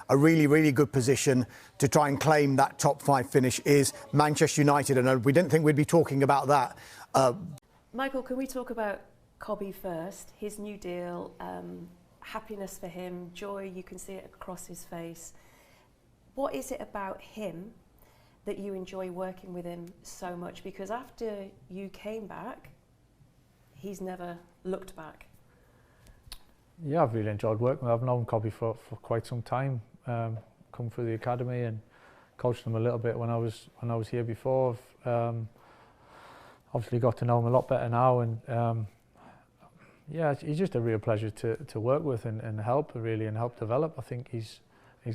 a really, really good position to try and claim that top 5 finish is Manchester United, and we didn't think we'd be talking about that. Michael, can we talk about Cobby first? His new deal, happiness for him, joy, you can see it across his face. What is it about him that you enjoy working with him so much? Because after you came back, he's never looked back. Yeah, I've really enjoyed working with him. I've known Cobby for quite some time. Come through the academy and coached him a little bit when I was here before. Obviously got to know him a lot better now, and yeah, he's just a real pleasure to work with and help really and help develop. I think he's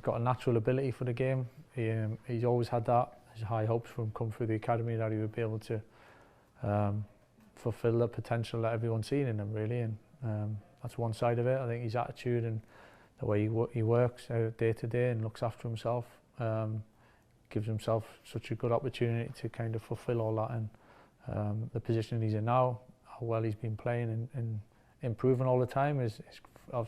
got a natural ability for the game. He's always had that. There's high hopes for him come through the academy that he would be able to fulfil the potential that everyone's seen in him really, and that's one side of it. I think his attitude and the way he works day to day and looks after himself gives himself such a good opportunity to kind of fulfil all that, and the position he's in now, how well he's been playing and improving all the time is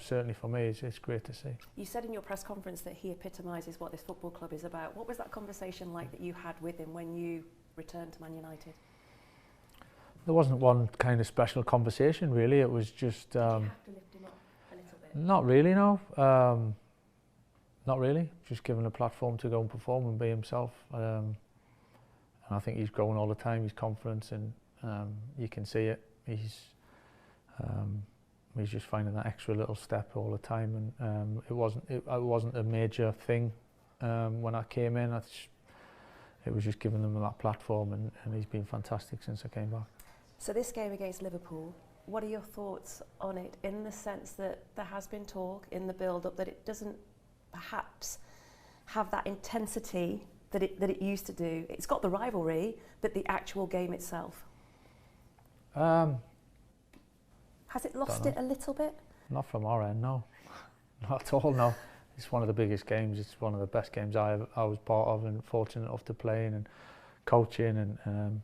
certainly for me it's great to see. You said in your press conference that he epitomises what this football club is about. What was that conversation like that you had with him when you returned to Man United? There wasn't one kind of special conversation really. It was just did you have to lift him up a little bit? Not really, no. Not really. Just given a platform to go and perform and be himself. And I think he's growing all the time. His confidence, and you can see it. He's just finding that extra little step all the time, and it wasn't a major thing when I came in. It was just giving them that platform, and he's been fantastic since I came back. So this game against Liverpool, what are your thoughts on it, in the sense that there has been talk in the build-up that it doesn't perhaps have that intensity that it used to do? It's got the rivalry, but the actual game itself? Has it lost it a little bit? Not from our end, no. Not at all, no. It's one of the biggest games. It's one of the best games I was part of and fortunate enough to play in and coaching. And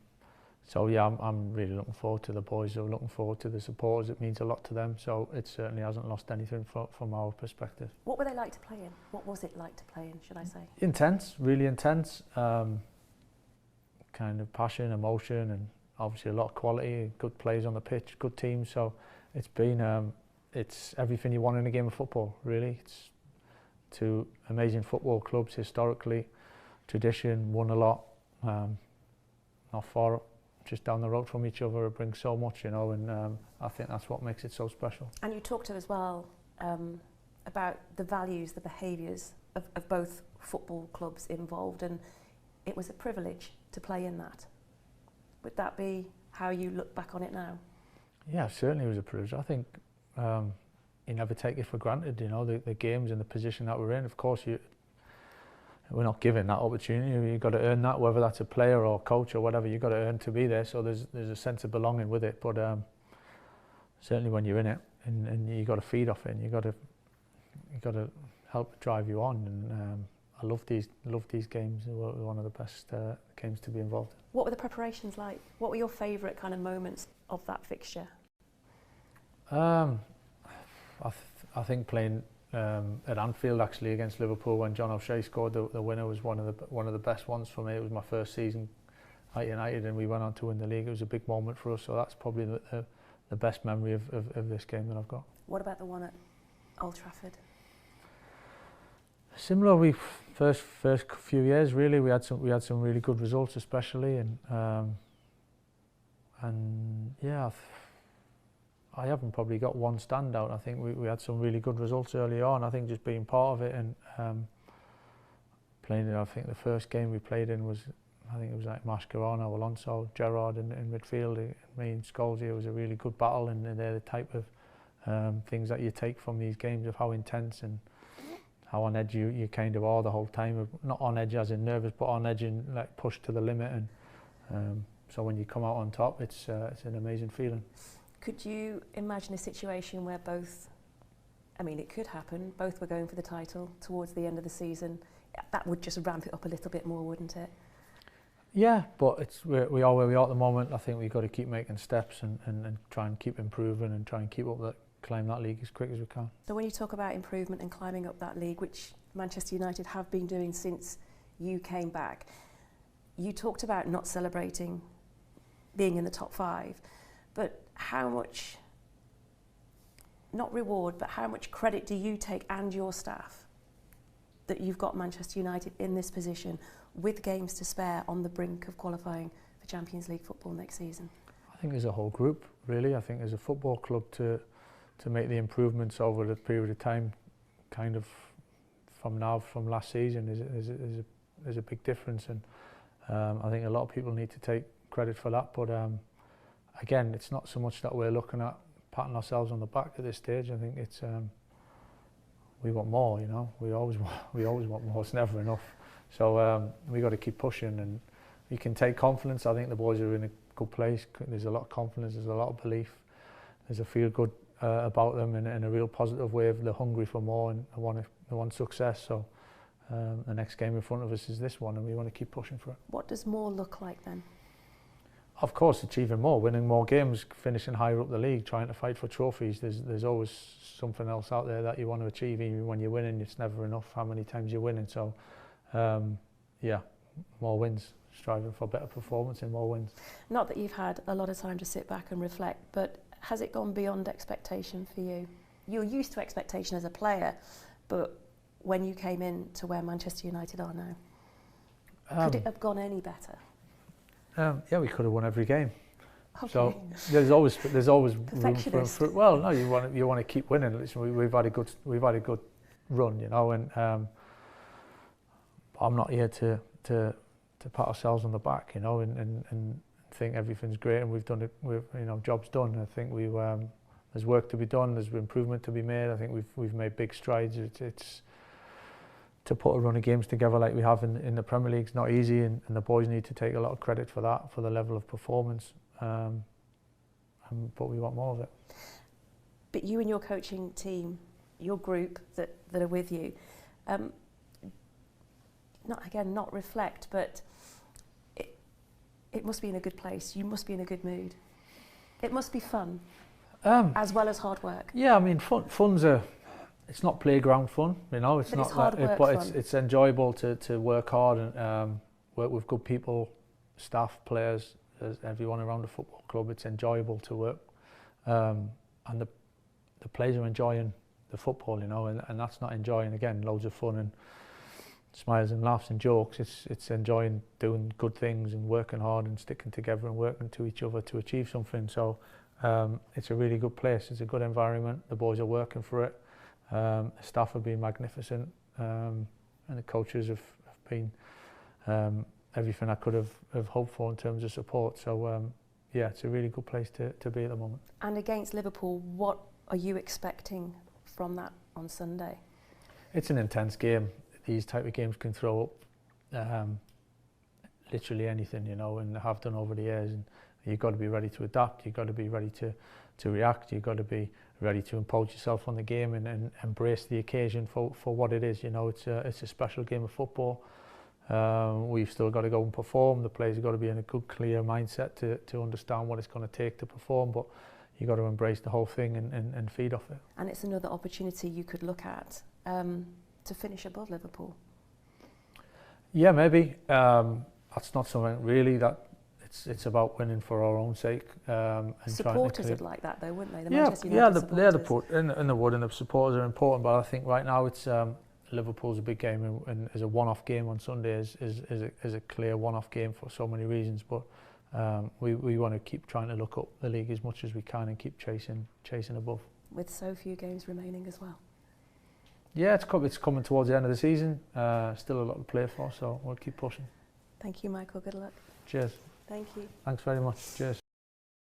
so, yeah, I'm really looking forward to the boys. I'm looking forward to the supporters. It means a lot to them. So it certainly hasn't lost anything from our perspective. What were they like to play in? What was it like to play in, should I say? Intense, really intense. Kind of passion, emotion, and obviously a lot of quality, good players on the pitch, good teams. So it's been it's everything you want in a game of football, really. It's two amazing football clubs historically, tradition, won a lot, not far, just down the road from each other. It brings so much, you know, and I think that's what makes it so special. And you talked as well about the values, the behaviours of both football clubs involved, and it was a privilege to play in that. Would that be how you look back on it now? Yeah, certainly it was a privilege. I think you never take it for granted, you know, the games and the position that we're in. Of course, we're not given that opportunity. You've got to earn that, whether that's a player or coach or whatever. You've got to earn to be there. So there's a sense of belonging with it. But certainly when you're in it, and you got to feed off it, and you got to help drive you on. And I love these games. They were one of the best games to be involved in. What were the preparations like? What were your favourite kind of moments of that fixture? I think playing at Anfield actually against Liverpool when John O'Shea scored the winner was one of the best ones for me. It was my first season at United, and we went on to win the league. It was a big moment for us, so that's probably the best memory of this game that I've got. What about the one at Old Trafford? Similar. We first few years really we had some really good results, especially, and yeah, I haven't probably got one standout. I think we had some really good results early on. I think just being part of it and playing. I think the first game we played in was, I think it was like Mascherano, Alonso, Gerrard in midfield. Me and Scholes. It was a really good battle, and they're the type of things that you take from these games, of how intense and how on edge you kind of are the whole time. Not on edge as in nervous, but on edge and like pushed to the limit. And so when you come out on top, it's an amazing feeling. Could you imagine a situation where both, I mean, it could happen, both were going for the title towards the end of the season? That would just ramp it up a little bit more, wouldn't it? Yeah, but we are where we are at the moment. I think we've got to keep making steps and try and keep improving and try and keep up that, climb that league as quick as we can. So when you talk about improvement and climbing up that league, which Manchester United have been doing since you came back. You talked about not celebrating being in the top 5, but how much, not reward, but how much credit do you take and your staff that you've got Manchester United in this position with games to spare on the brink of qualifying for Champions League football next season? I think as a whole group, really. I think as a football club to make the improvements over the period of time, kind of from last season, is a big difference, and I think a lot of people need to take credit for that. But again, it's not so much that we're looking at patting ourselves on the back at this stage. I think it's we want more. You know, we always want more. It's never enough. So we got to keep pushing, and you can take confidence. I think the boys are in a good place. There's a lot of confidence. There's a lot of belief. There's a feel good about them in a real positive way. They're hungry for more and they want success. So the next game in front of us is this one, and we want to keep pushing for it. What does more look like then? Of course, achieving more, winning more games, finishing higher up the league, trying to fight for trophies. There's always something else out there that you want to achieve. Even when you're winning, it's never enough how many times you're winning. So yeah, more wins, striving for better performance and more wins. Not that you've had a lot of time to sit back and reflect, but has it gone beyond expectation for you? You're used to expectation as a player, but when you came in to where Manchester United are now, could it have gone any better? Yeah, we could have won every game. Okay. So there's always room Perfectionist. for well, no, you want to keep winning. Listen, we've had a good run, you know, and I'm not here to pat ourselves on the back, you know, and think everything's great and we've done it. Job's done. I think there's work to be done. There's improvement to be made. I think we've made big strides. It's to put a run of games together like we have in the Premier League is not easy, and the boys need to take a lot of credit for that, for the level of performance. But we want more of it. But you and your coaching team, your group that are with you, not reflect, but it must be in a good place. You must be in a good mood. It must be fun, as well as hard work. Yeah, I mean, fun's it's not playground fun, you know. It's but not it's hard work but fun. it's enjoyable to work hard and work with good people, staff, players, everyone around the football club. It's enjoyable to work, and the players are enjoying the football, you know, and that's not enjoying, again, loads of fun and smiles and laughs and jokes. It's enjoying doing good things and working hard and sticking together and working to each other to achieve something. So it's a really good place. It's a good environment. The boys are working for it. The staff have been magnificent, and the coaches have been everything I could have hoped for in terms of support. So yeah, it's a really good place to be at the moment. And against Liverpool, what are you expecting from that on Sunday? It's an intense game. These type of games can throw up literally anything, you know, and have done over the years. And you've got to be ready to adapt. You've got to be ready to react. You've got to be ready to impose yourself on the game and embrace the occasion for what it is. You know, it's a special game of football. We've still got to go and perform. The players have got to be in a good, clear mindset to understand what it's going to take to perform. But you've got to embrace the whole thing and feed off it. And it's another opportunity you could look at to finish above Liverpool. Yeah, maybe. That's not something really that it's about winning for our own sake. And supporters would like that though, wouldn't they? The yeah, Manchester United they're the wood, and the supporters are important. But I think right now it's Liverpool's a big game, and as a one-off game on Sunday is a clear one-off game for so many reasons. But we want to keep trying to look up the league as much as we can and keep chasing above. With so few games remaining as well. Yeah, it's coming towards the end of the season. Still a lot to play for, so we'll keep pushing. Thank you, Michael. Good luck. Cheers. Thank you. Thanks very much. Cheers.